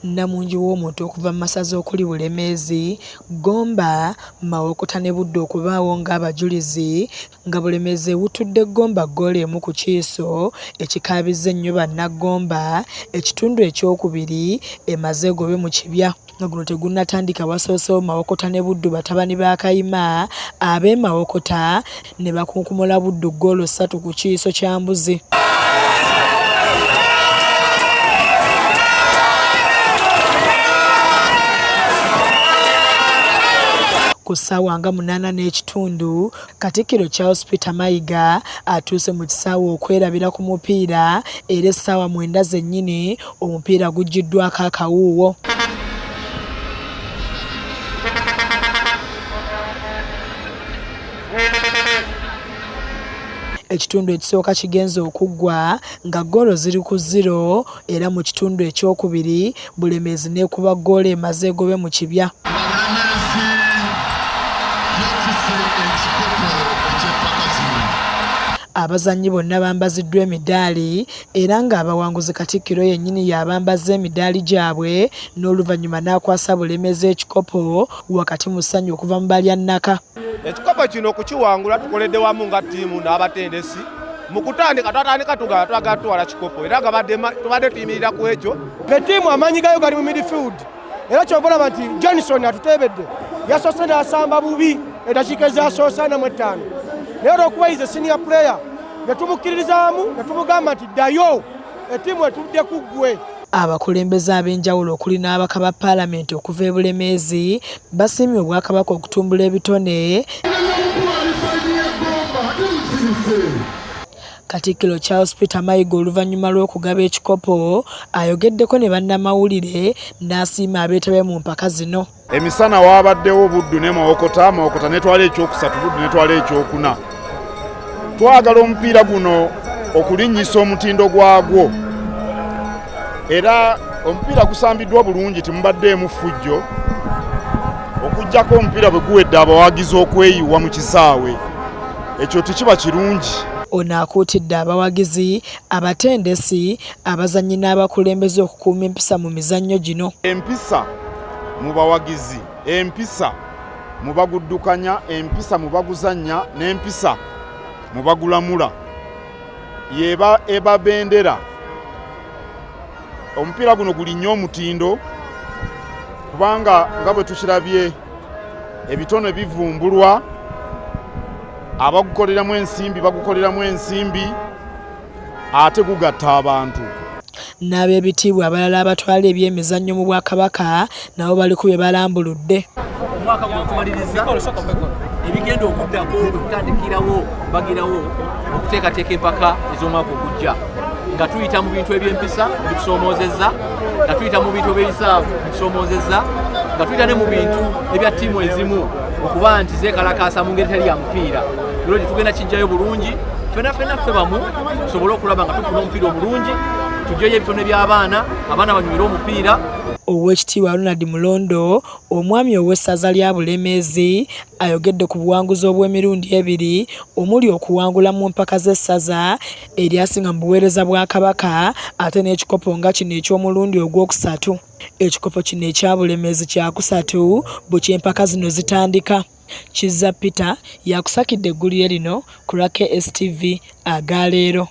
Namungi w'omuntu okuva mu masaza okuli Bulemeezi, Gomba, Mawokota ne Buddu okubaawo ng'abajulizi nga Bulemeezi ewuttudde Gomba ggoolo emu ku Kiiso ekikaabizza ennyo Bannagomba, ekitundu ekyokubiri emaze egobe mu kibya. Nga guno tegunnatandika wasoosewo Mawokota ne Buddu batabani ba Kayima, ab'e Mawokota ne bakunkumula Buddu ggoolo 3 ku Kiiso kya Mbuzi. Ku ssaawa nga 8:30 Katikkiro Charles Peter Mayiga atuuse mu kisaawe okwerabira ku mupiira era essaawa 9 zennyini omupiira guggiddwako akawuuwo. Ekitundu ekisooka kigenze okuggwa nga ggoolo 0-0 era mu kitundu ekyokubiri Bulemeezi n'ekuba ggoolo emaze egobe mu kibya. Abazannyi bonna bambaziddwa emidaali era ng'abawanguzi Katikkiro yennyini y'abambazza emidaali gyabwe n'oluvannyuma n'akwasa Bulemeezi ekikopo wakati mu ssanyu okuva mu balya nnaka. Ekikopo kino okukiwangula tukoledde wamu nga ttiimu n'abatendesi mu kutandika twatandika twagala tutwala kikopo era nga tubadde tuyimirira ku ekyo. Ttiimu amaanyi gayo gali mu midfield era kyova olaba nti Johnson atutebedde yasoose n'asamba bubi eddakiika ezasoose 45 naye olw'okubayiza senior player ne tumukkiririzaamu ne tumugamba nti ddayo ettiimu etudde ku ggwe. Abakulembeze ab'enjawulo okuli n'abaka ba Paalamenti okuva e Bulemeezi basiimye Obwakabaka okutumbula ebitone. Katikkiro Charles Peter Mayiga oluvannyuma lw'okugaba ekikopo ayogeddeko ne bannamawulire n'asiima abeetabye mu mpaka zino. Emisana waabaddewo Buddu ne Mawokota netwala ekyokusatu, Buddu netwala ekyokuna. Twagala omupiira guno okulinnyisa omutindo gwagwo era omupiira gusambiddwa bulungi, timubaddeemu ffujjo okuggyako omupiira bwe guwedde abawagizi okweyiwa mu kisaawe, ekyo tekiba kirungi. Ono akuutidde abawagizi, abatendesi, abazannyi n'abakulembeze okukuuma empisa mu mizannyo gino. Empisa mu bawagizi, empisa mu baguddukanya, empisa mu baguzannya n'empisa mu bagulamula yeba eba bendera. Omupiira guno guli nnyo omutindo kubanga nga bwe tukirabye ebitone bivumbulwa, abagukoleramu ensimbi bagukoleramu ensimbi ate gugatta abantu. N'ab'ebitiibwa abalala abatwala ebyemizannyo mu Bwakabaka nabo bali ku bye balambuludde. Omwaka gw'okumaliriza ebigenda okuddako okutandikirawo bagirawo okuteekateeka empaka ez'omwaka ogujja nga tuyita mu bintu eby'empisa ebitusoomozezza, nga tuyita mu bintu eby'ebisaavu ebitusoomozezza, nga tuyita ne mu bintu ebya ttiimu ezimu okuba nti zeekalakaasa mu ngeri teri ya mupiira. Lero tugenda kijjayo bulungi, ffenna ffe bamu tusobole okulaba nga tufuna omupiira omulungi, tuggyeyo ebitone by'abaana, abaana banywere omupiira. Oweekitiibwa Ronald Mulondo, omwami ow'essaza lya Bulemeezi, ayogedde ku buwanguzi obw'emirundi 2 omuli okuwangula mu mpaka z'essaza eryasinga mu buweereza bwa Kabaka ate n'ekikopo nga kino eky'omulundi ogwokusatu. Ekikopo kino ekya Bulemeezi kyakusatu bukyempaka zino zitandika. Kizza Peter yakusakidde eggulire lino ku lwa KSTV agaleero.